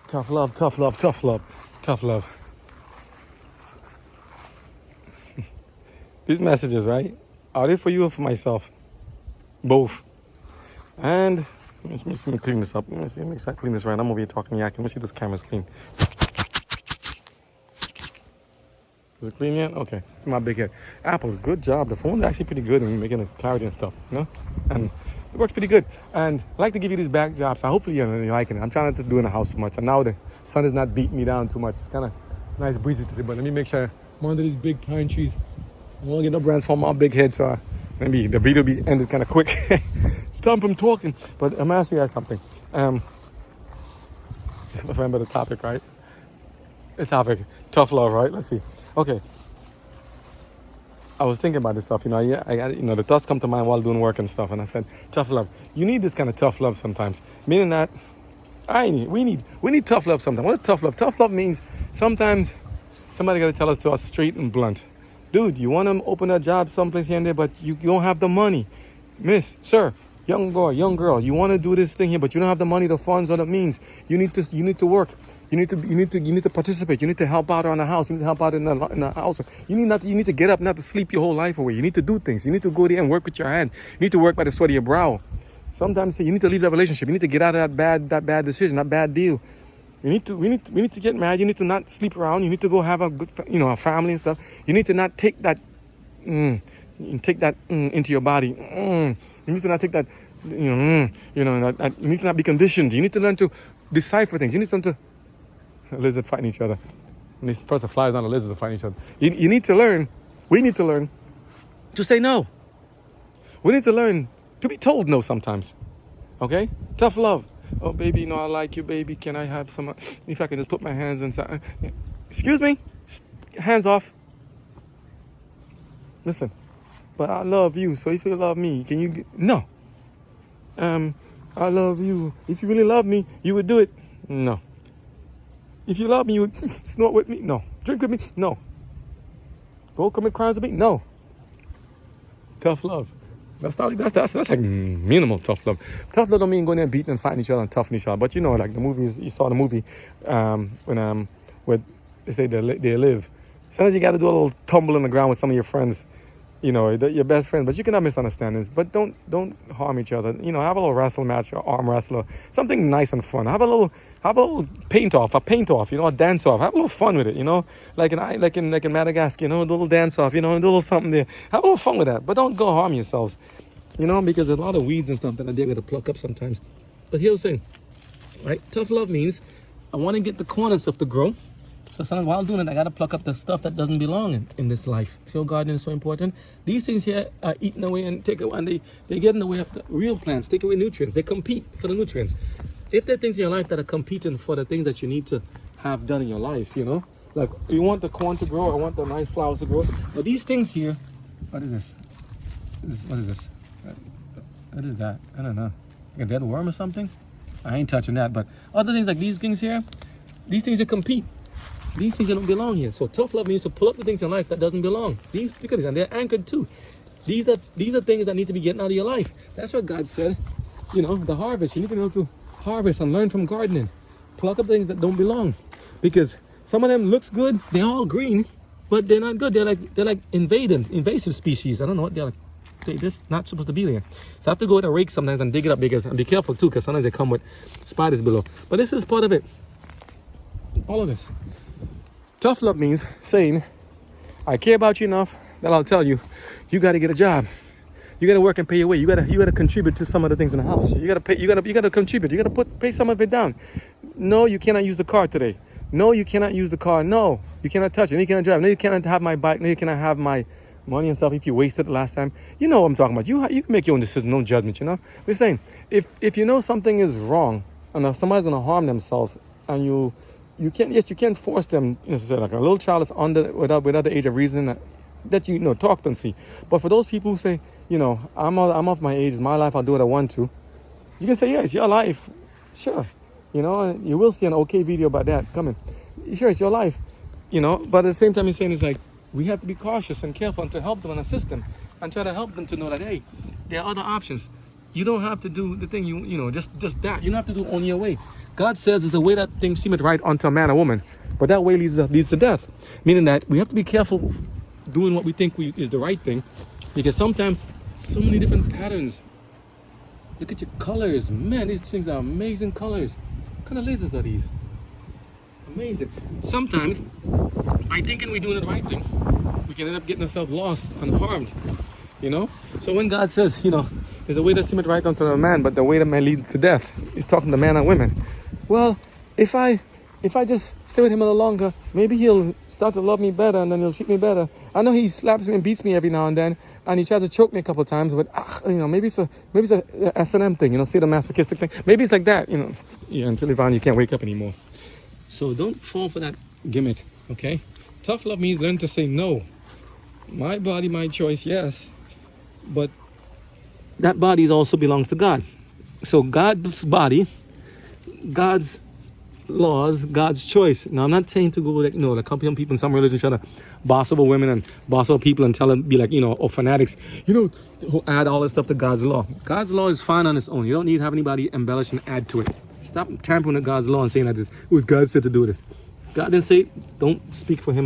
Tough love, tough love, tough love, tough love. These messages, right? Are they for you or for myself? Both. And let me clean this up. Let me see. Make sure I clean this right. I'm over here talking yakking. Let me see if this camera's clean. Is it clean yet? Okay. It's my big head. Apple, good job. The phone's actually pretty good in making the clarity and stuff, you know? And it works pretty good. And I like to give you these backdrops. So hopefully you're liking it. I'm trying not to do in the house so much. And now the sun is not beating me down too much. It's kind of nice breezy today. But let me make sure I'm under these big pine trees. I won't get no brands from my big head, so maybe the video will be ended kind of quick. It's time from talking. But I'm asking you guys something. If I remember the topic, right? The topic, tough love, right? Let's see. Okay. I was thinking about this stuff, I got, the thoughts come to mind while doing work and stuff, and I said, tough love. You need this kind of tough love sometimes. Meaning that, we need tough love sometimes. What is tough love? Tough love means sometimes somebody got to tell us to us straight and blunt. Dude, you want to open a job someplace here and there, but you don't have the money. Miss, sir, young boy, young girl, you want to do this thing here, but you don't have the money, the funds, or the means. You need to work. You need to participate. You need to help out around the house. You need to help out in the house. You need to get up, not to sleep your whole life away. You need to do things. You need to go there and work with your hand. You need to work by the sweat of your brow. Sometimes you need to leave that relationship. You need to get out of that bad decision, that bad deal. We need to get married. You need to not sleep around. You need to go have a good, a family and stuff. You need to not take that, into your body. You need to not take that, you need to not be conditioned. You need to learn to decipher things. You need to learn to lizard fighting each other. And these person flies down the lizards fighting each other. You need to learn. We need to learn to say no. We need to learn to be told no sometimes. Okay? Tough love. Oh, baby, I like you, baby. Can I have some? If I can just put my hands inside. Excuse me? Hands off. Listen. But I love you. So if you love me, can you? No. I love you. If you really love me, you would do it. No. If you love me, you would snort with me? No. Drink with me? No. Go commit crimes with me? No. Tough love. That's like minimal tough love. Tough love don't mean going there and beating and fighting each other and toughing each other. But like the movies, you saw the movie when where they say they live. Sometimes you got to do a little tumble in the ground with some of your friends. Your best friend, but you can have misunderstandings. But don't harm each other. Have a little wrestle match, or arm wrestler, something nice and fun. Have a little paint off, a dance off. Have a little fun with it. Like in Madagascar, a little dance off, a little something there. Have a little fun with that, but don't go harm yourselves. Because there's a lot of weeds and stuff that I dare to pluck up sometimes. But here's the thing, right? Tough love means I want to get the corner stuff to grow. So sometimes while doing it, I got to pluck up the stuff that doesn't belong in this life. So gardening is so important. These things here are eaten away and take away, and they get in the way of the real plants, take away nutrients. They compete for the nutrients. If there are things in your life that are competing for the things that you need to have done in your life, like you want the corn to grow, I want the nice flowers to grow. But these things here, what is this? What is this? What is that? I don't know. Like a dead worm or something? I ain't touching that. But other things like these things here, these things that compete. These things don't belong here. So tough love means to pull up the things in life that doesn't belong. Look at these, and they're anchored too. These are things that need to be getting out of your life. That's what God said. The harvest. You need to be able to harvest and learn from gardening. Pluck up things that don't belong. Because some of them looks good. They're all green, but they're not good. They're like invasive species. I don't know what they're like. They're just not supposed to be there. So I have to go with a rake sometimes and dig it up and be careful too, because sometimes they come with spiders below. But this is part of it. All of this. Tough love means saying, I care about you enough that I'll tell you, you got to get a job. You got to work and pay your way. You got to contribute to some of the things in the house. You got to pay. You got to contribute. You got to pay some of it down. No, you cannot use the car today. No, you cannot use the car. No, you cannot touch it. No, you cannot drive. No, you cannot have my bike. No, you cannot have my money and stuff if you wasted it last time. You know what I'm talking about. You can make your own decision, no judgment. We're saying if you know something is wrong and somebody's going to harm themselves, and you can't force them necessarily. Like a little child is without the age of reasoning that talk and see. But for those people who say, I'm off my age, it's my life, I'll do what I want to. You can say, yeah, it's your life. Sure. You will see an okay video about that coming. Sure, it's your life. But at the same time, he's saying it's like, we have to be cautious and careful and to help them and assist them and try to help them to know that, hey, there are other options. You don't have to do the thing you know, just that. You don't have to do it on your way. God says it's the way that thing seemeth right unto a man or woman, but that way leads to death. Meaning that we have to be careful doing what we think is the right thing, because sometimes so many different patterns. Look at your colors, man. These things are amazing colors. What kind of lasers are these? Amazing. Sometimes by thinking we're doing the right thing, we can end up getting ourselves lost and harmed. You know? So when God says, you know, there's a way that seemeth right unto a man, but the way that man leads to death, he's talking to men and women. Well, if I just stay with him a little longer, maybe he'll start to love me better, and then he'll treat me better. I know he slaps me and beats me every now and then, and he tries to choke me a couple of times, but you know, maybe it's a S&M thing, you know, see the masochistic thing. Maybe it's like that, you know. Yeah, until you can't wake up anymore. So don't fall for that gimmick, okay? Tough love means learn to say no. My body, my choice, yes. But that body also belongs to God. So God's body, God's laws, God's choice. Now, I'm not saying to go, like, you know, like company people in some religions try to boss over women and boss over people and tell them, be like, you know, or fanatics, you know, who add all this stuff to God's law. God's law is fine on its own. You don't need to have anybody embellish and add to it. Stop tampering with God's law and saying that it was God said to do this. God didn't say, don't speak for him.